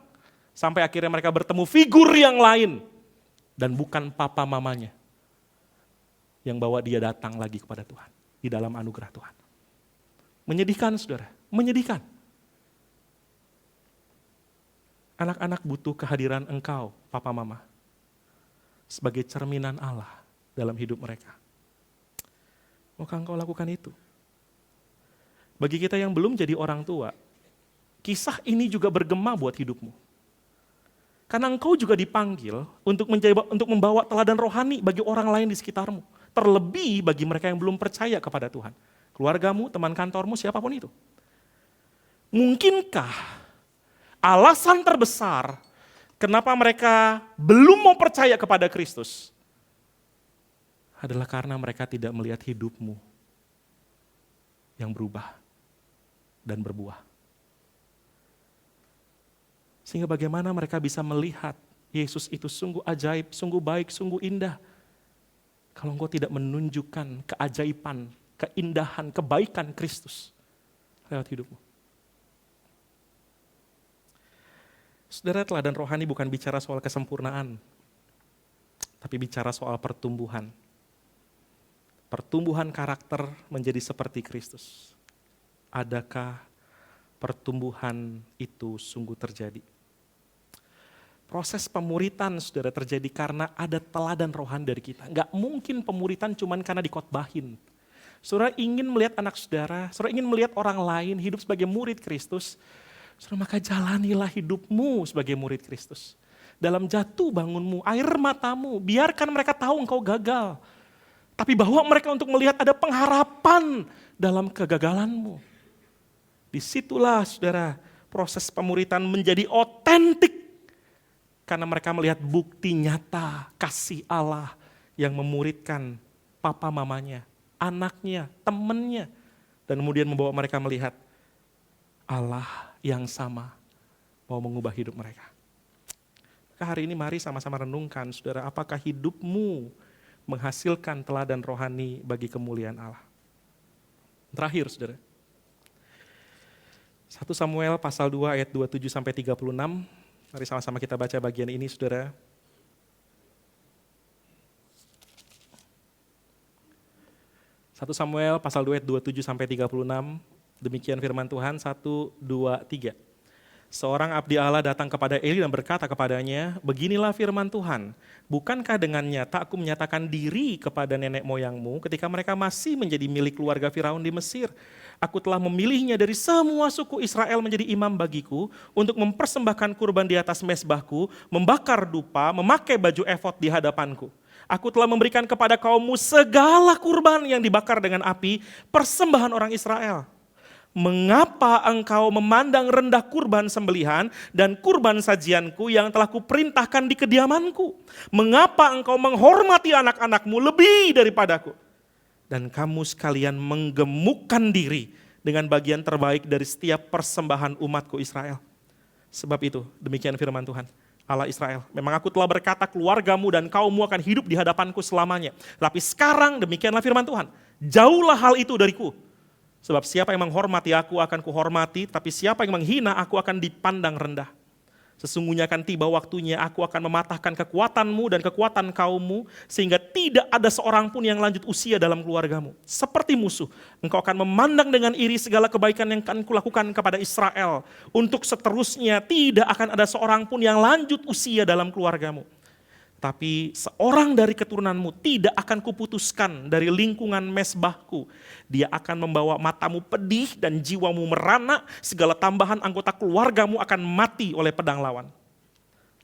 sampai akhirnya mereka bertemu figur yang lain, dan bukan papa mamanya yang bawa dia datang lagi kepada Tuhan, di dalam anugerah Tuhan. Menyedihkan, saudara, menyedihkan. Anak-anak butuh kehadiran engkau, papa mama, sebagai cerminan Allah dalam hidup mereka. Maukah engkau lakukan itu? Bagi kita yang belum jadi orang tua, kisah ini juga bergema buat hidupmu. Karena engkau juga dipanggil untuk membawa teladan rohani bagi orang lain di sekitarmu. Terlebih bagi mereka yang belum percaya kepada Tuhan. Keluargamu, teman kantormu, siapapun itu. Mungkinkah alasan terbesar kenapa mereka belum mau percaya kepada Kristus adalah karena mereka tidak melihat hidupmu yang berubah dan berbuah. Sehingga bagaimana mereka bisa melihat Yesus itu sungguh ajaib, sungguh baik, sungguh indah. Kalau engkau tidak menunjukkan keajaiban, keindahan, kebaikan Kristus lewat hidupmu. Saudara, teladan rohani bukan bicara soal kesempurnaan, tapi bicara soal pertumbuhan. Pertumbuhan karakter menjadi seperti Kristus. Adakah pertumbuhan itu sungguh terjadi? Proses pemuritan, saudara, terjadi karena ada teladan rohani dari kita. Nggak mungkin pemuritan cuma karena dikotbahin. Saudara ingin melihat anak saudara ingin melihat orang lain hidup sebagai murid Kristus, saudara, maka jalanilah hidupmu sebagai murid Kristus. dalam jatuh bangunmu, air matamu, biarkan mereka tahu engkau gagal. Tapi bawa mereka untuk melihat ada pengharapan dalam kegagalanmu. Disitulah saudara, proses pemuritan menjadi otentik. Karena mereka melihat bukti nyata kasih Allah yang memuridkan papa mamanya, anaknya, temannya. Dan kemudian membawa mereka melihat Allah yang sama mau mengubah hidup mereka. Maka hari ini mari sama-sama renungkan saudara, apakah hidupmu menghasilkan teladan rohani bagi kemuliaan Allah. Terakhir saudara, 1 Samuel pasal 2 ayat 27 sampai 36. Mari sama-sama kita baca bagian ini saudara. 1 Samuel pasal 2 ayat 27 sampai 36. Demikian firman Tuhan, 1, 2, 3. Seorang abdi Allah datang kepada Eli dan berkata kepadanya, beginilah firman Tuhan, bukankah dengan nyata aku menyatakan diri kepada nenek moyangmu ketika mereka masih menjadi milik keluarga Firaun di Mesir? Aku telah memilihnya dari semua suku Israel menjadi imam bagiku untuk mempersembahkan kurban di atas mezbahku, membakar dupa, memakai baju efod di hadapanku. Aku telah memberikan kepada kaummu segala kurban yang dibakar dengan api, persembahan orang Israel. Mengapa engkau memandang rendah kurban sembelihan dan kurban sajianku yang telah kuperintahkan di kediamanku? Mengapa engkau menghormati anak-anakmu lebih daripadaku? Dan kamu sekalian menggemukkan diri dengan bagian terbaik dari setiap persembahan umatku Israel. Sebab itu, demikian firman Tuhan, Allah Israel. Memang aku telah berkata keluargamu dan kaummu akan hidup di hadapanku selamanya. Tapi sekarang demikianlah firman Tuhan, jauhlah hal itu dariku. Sebab siapa yang menghormati aku akan kuhormati, tapi siapa yang menghina aku akan dipandang rendah. Sesungguhnya akan tiba waktunya aku akan mematahkan kekuatanmu dan kekuatan kaummu, sehingga tidak ada seorang pun yang lanjut usia dalam keluargamu. Seperti musuh, engkau akan memandang dengan iri segala kebaikan yang akan kulakukan kepada Israel. Untuk seterusnya tidak akan ada seorang pun yang lanjut usia dalam keluargamu. Tapi seorang dari keturunanmu tidak akan kuputuskan dari lingkungan mezbahku. Dia akan membawa matamu pedih dan jiwamu merana, segala tambahan anggota keluargamu akan mati oleh pedang lawan.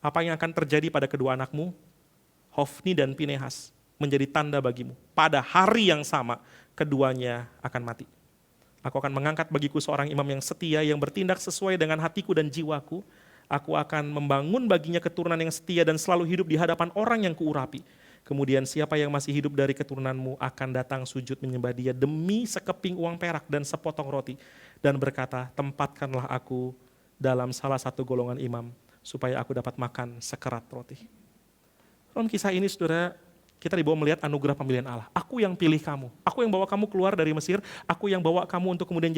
Apa yang akan terjadi pada kedua anakmu? Hofni dan Pinehas menjadi tanda bagimu. Pada hari yang sama, keduanya akan mati. Aku akan mengangkat bagiku seorang imam yang setia, yang bertindak sesuai dengan hatiku dan jiwaku. Aku akan membangun baginya keturunan yang setia dan selalu hidup di hadapan orang yang kuurapi. Kemudian siapa yang masih hidup dari keturunanmu akan datang sujud menyembah dia demi sekeping uang perak dan sepotong roti. Dan berkata, tempatkanlah aku dalam salah satu golongan imam supaya aku dapat makan sekerat roti. Dalam kisah ini saudara, kita dibawa melihat anugerah pemilihan Allah. Aku yang pilih kamu, aku yang bawa kamu keluar dari Mesir, aku yang bawa kamu untuk kemudian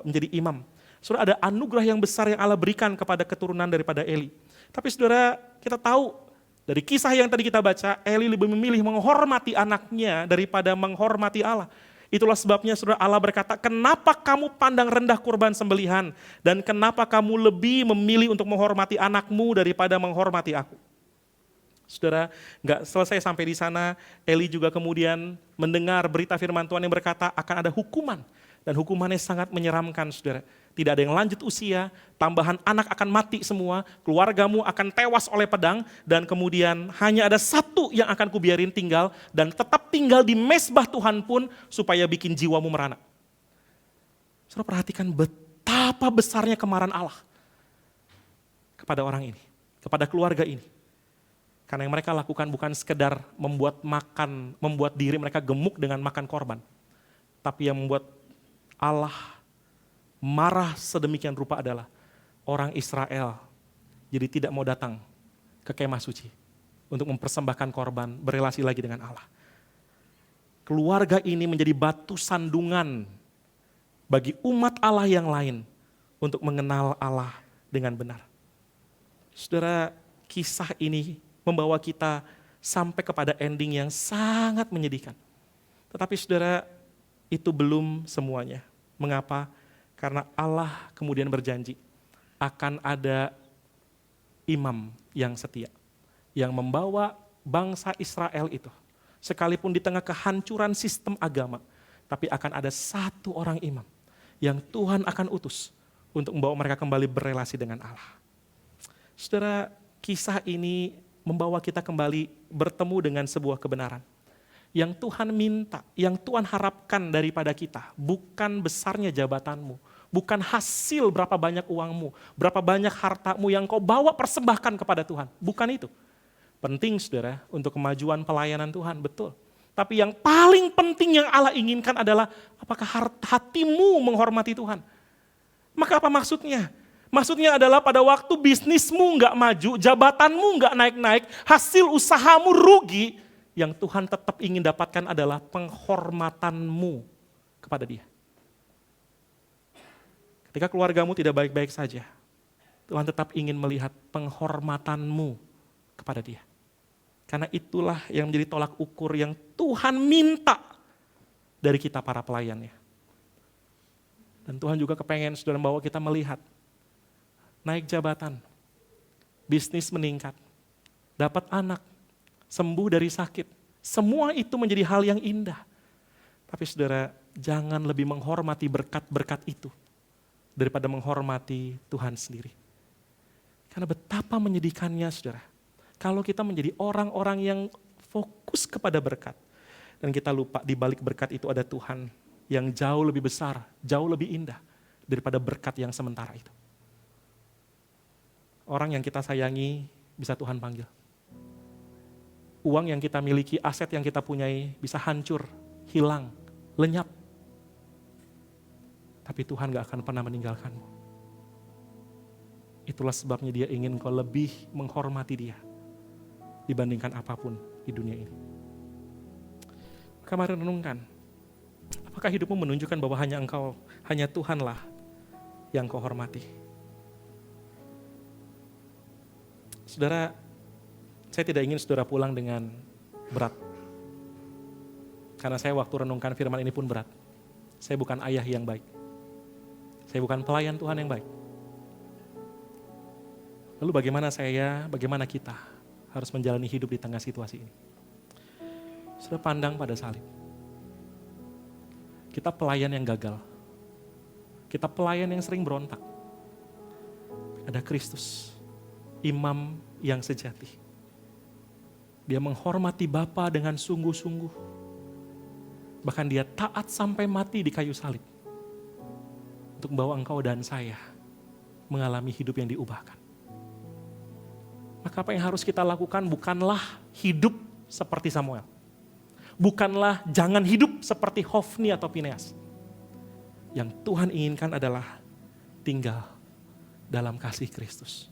menjadi imam. Saudara, ada anugerah yang besar yang Allah berikan kepada keturunan daripada Eli. Tapi saudara, kita tahu dari kisah yang tadi kita baca, Eli lebih memilih menghormati anaknya daripada menghormati Allah. Itulah sebabnya saudara, Allah berkata, kenapa kamu pandang rendah kurban sembelihan dan kenapa kamu lebih memilih untuk menghormati anakmu daripada menghormati aku. Saudara, nggak selesai sampai di sana, Eli juga kemudian mendengar berita firman Tuhan yang berkata akan ada hukuman. Dan hukumannya sangat menyeramkan saudara. Tidak ada yang lanjut usia, tambahan anak akan mati semua, keluargamu akan tewas oleh pedang, dan kemudian hanya ada satu yang akan kubiarin tinggal, dan tetap tinggal di mezbah Tuhan pun, supaya bikin jiwamu merana. Saudara perhatikan betapa besarnya kemarahan Allah kepada orang ini, kepada keluarga ini. Karena yang mereka lakukan bukan sekedar membuat diri mereka gemuk dengan makan korban, tapi yang membuat Allah marah sedemikian rupa adalah orang Israel jadi tidak mau datang ke kemah suci untuk mempersembahkan korban, berelasi lagi dengan Allah. Keluarga ini menjadi batu sandungan bagi umat Allah yang lain untuk mengenal Allah dengan benar. Saudara, kisah ini membawa kita sampai kepada ending yang sangat menyedihkan. Tetapi saudara, itu belum semuanya. Mengapa? Karena Allah kemudian berjanji akan ada imam yang setia, yang membawa bangsa Israel itu, sekalipun di tengah kehancuran sistem agama, tapi akan ada satu orang imam yang Tuhan akan utus untuk membawa mereka kembali berelasi dengan Allah. Saudara, kisah ini membawa kita kembali bertemu dengan sebuah kebenaran. Yang Tuhan minta, yang Tuhan harapkan daripada kita, bukan besarnya jabatanmu, bukan hasil berapa banyak uangmu, berapa banyak hartamu yang kau bawa persembahkan kepada Tuhan. Bukan itu. Penting saudara, untuk kemajuan pelayanan Tuhan, betul. Tapi yang paling penting yang Allah inginkan adalah apakah hatimu menghormati Tuhan. Maka apa maksudnya? Maksudnya adalah pada waktu bisnismu nggak maju, jabatanmu nggak naik-naik, hasil usahamu rugi, yang Tuhan tetap ingin dapatkan adalah penghormatanmu kepada Dia. Ketika keluargamu tidak baik-baik saja, Tuhan tetap ingin melihat penghormatanmu kepada Dia. Karena itulah yang menjadi tolak ukur yang Tuhan minta dari kita para pelayannya. Dan Tuhan juga kepengen saudara membawa kita melihat naik jabatan, bisnis meningkat, dapat anak, sembuh dari sakit. Semua itu menjadi hal yang indah. Tapi saudara, jangan lebih menghormati berkat-berkat itu daripada menghormati Tuhan sendiri. Karena betapa menyedihkannya saudara, kalau kita menjadi orang-orang yang fokus kepada berkat, dan kita lupa di balik berkat itu ada Tuhan yang jauh lebih besar, jauh lebih indah daripada berkat yang sementara itu. Orang yang kita sayangi bisa Tuhan panggil. Uang yang kita miliki, aset yang kita punyai bisa hancur, hilang, lenyap. Tapi Tuhan gak akan pernah meninggalkanmu. Itulah sebabnya Dia ingin kau lebih menghormati Dia dibandingkan apapun di dunia ini. Maka mari renungkan, apakah hidupmu menunjukkan bahwa hanya Tuhanlah yang kau hormati? Saudara, saya tidak ingin saudara pulang dengan berat. Karena saya waktu renungkan firman ini pun berat. Saya bukan ayah yang baik. Saya bukan pelayan Tuhan yang baik. Lalu bagaimana kita harus menjalani hidup di tengah situasi ini? Saudara pandang pada salib. Kita pelayan yang gagal. Kita pelayan yang sering berontak. Ada Kristus, imam yang sejati. Dia menghormati Bapa dengan sungguh-sungguh. Bahkan dia taat sampai mati di kayu salib. Untuk membawa engkau dan saya mengalami hidup yang diubahkan. Maka apa yang harus kita lakukan bukanlah hidup seperti Samuel. Bukanlah jangan hidup seperti Hofni atau Fineas. Yang Tuhan inginkan adalah tinggal dalam kasih Kristus.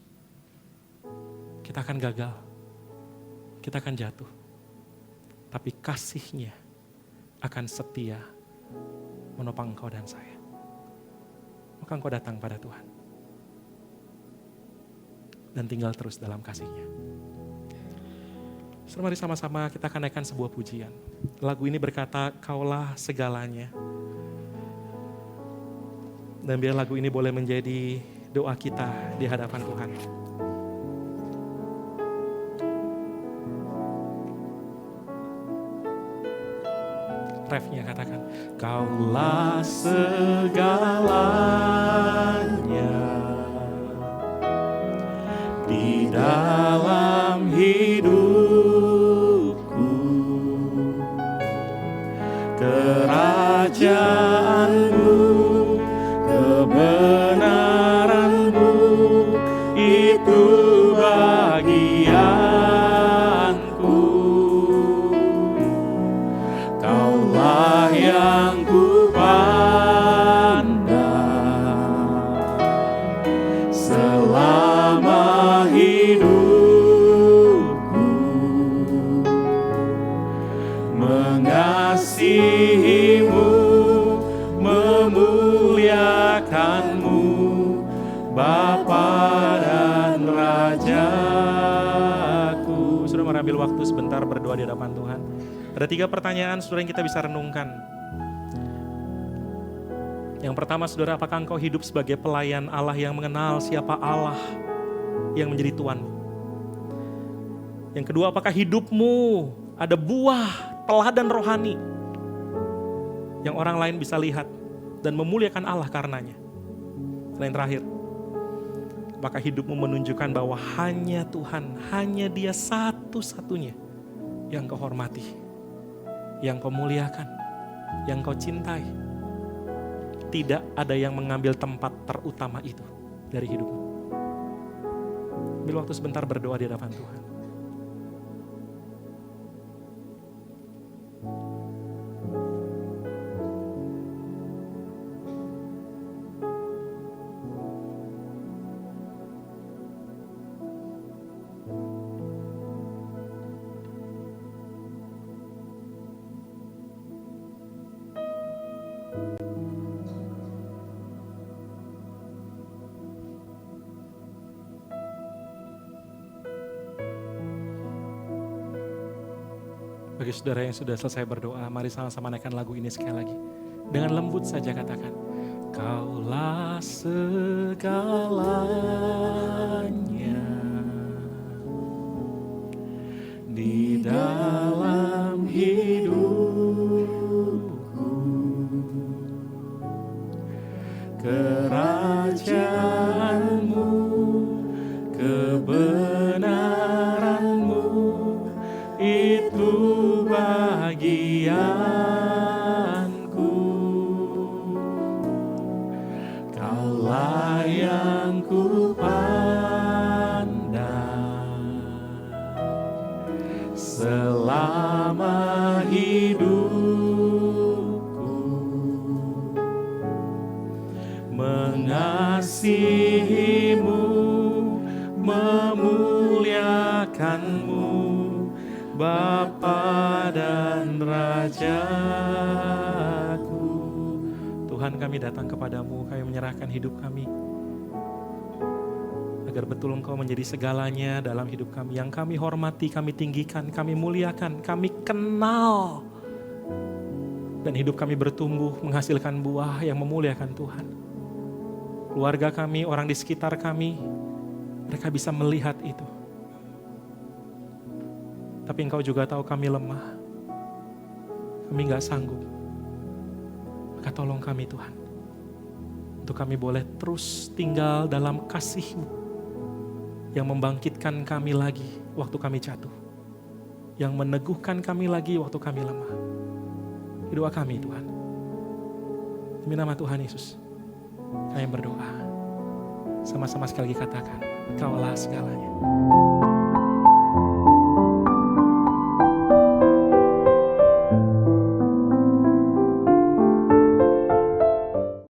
Kita akan gagal, kita akan jatuh. Tapi kasih-Nya akan setia menopang engkau dan saya. Maka engkau datang pada Tuhan. Dan tinggal terus dalam kasih-Nya. Mari sama-sama kita akan naikkan sebuah pujian. Lagu ini berkata, Kaulah segalanya. Dan biar lagu ini boleh menjadi doa kita di hadapan Tuhan. Refnya katakan, Kaulah segalanya di dalam hidupku, kerajaanmu, kebenaranmu, itu bagianku. Kaulah yang ku pandang selama hidupku, mengasihimu, memuliakanmu, Bapa dan Rajaku. Sudah mengambil waktu sebentar berdoa di hadapan Tuhan. Ada 3 pertanyaan saudara yang kita bisa renungkan. Yang pertama saudara, apakah engkau hidup sebagai pelayan Allah yang mengenal siapa Allah yang menjadi Tuhanmu? Yang kedua, apakah hidupmu ada buah teladan rohani yang orang lain bisa lihat dan memuliakan Allah karenanya? Dan yang terakhir, Apakah hidupmu menunjukkan bahwa hanya Tuhan, hanya Dia satu-satunya yang kau hormati, yang kau muliakan, yang kau cintai. Tidak ada yang mengambil tempat terutama itu dari hidupmu. Ambil waktu sebentar berdoa di hadapan Tuhan. Bagi saudara yang sudah selesai berdoa, mari sama-sama naikkan lagu ini sekali lagi. Dengan lembut saja katakan, Kaulah segalanya di dalam hidupku, kerajaanmu, kebenaranmu, itu bagianku. Kaulah yang ku pandang selama hidupku, mengasihimu, memuliakanmu, Bapa dan Rajaku. Tuhan, kami datang kepadamu, kami menyerahkan hidup kami, agar betul Engkau menjadi segalanya dalam hidup kami. Yang kami hormati, kami tinggikan, kami muliakan, kami kenal. Dan hidup kami bertumbuh, menghasilkan buah yang memuliakan Tuhan. Keluarga kami, orang di sekitar kami, mereka bisa melihat itu. Tapi Engkau juga tahu kami lemah, kami gak sanggup. Maka tolong kami Tuhan, untuk kami boleh terus tinggal dalam kasih-Mu yang membangkitkan kami lagi waktu kami jatuh, yang meneguhkan kami lagi waktu kami lemah. Doa kami Tuhan, demi nama Tuhan Yesus kami berdoa. Sama-sama sekali lagi katakan, Kaulah segalanya.